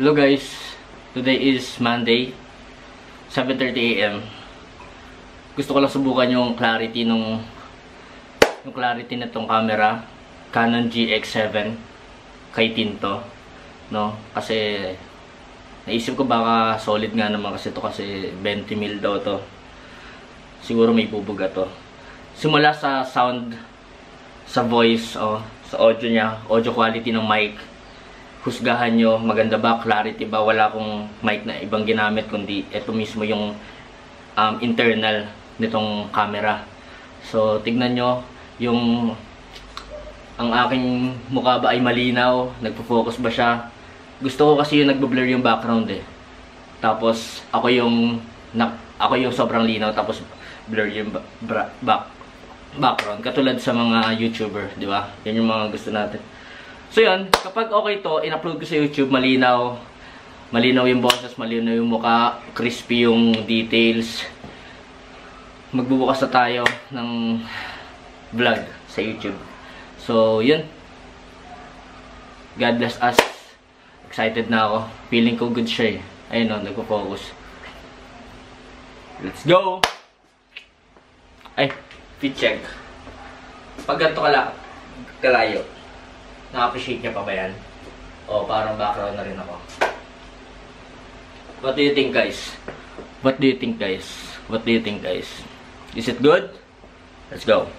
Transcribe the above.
Hello guys, today is Monday, 7:30 AM. Gusto ko lang subukan yung clarity na tong camera, Canon GX7 kay Tinto, no? Kasi naisip ko baka solid nga naman kasi to, kasi 20mm daw to. Siguro may bubuga to. Simula sa sound, sa voice, sa audio niya, audio quality ng mic. Husgahan nyo, maganda ba, clarity ba? Wala akong mic na ibang ginamit, kundi ito mismo yung internal nitong camera. So, tignan nyo, ang aking mukha ba ay malinaw? Nagpo-focus ba siya? Gusto ko kasi yung nagbo-blur yung background eh. Tapos, ako yung sobrang linaw, tapos blur yung background. Katulad sa mga YouTuber, di ba? Yan yung mga gusto natin. So yun, kapag okay to, in-upload ko sa YouTube, malinaw yung boses, malinaw yung mukha, crispy yung details. Magbubukas na tayo ng vlog sa YouTube. So yun, God bless us. Excited na ako. Feeling ko good siya eh. Ayun o, nagpo-focus. Let's go! Ay, fit check. Pag ganito kalayo, na-appreciate niya pa ba yan? O parang background na rin ako. What do you think guys? What do you think guys? What do you think guys? Is it good? Let's go.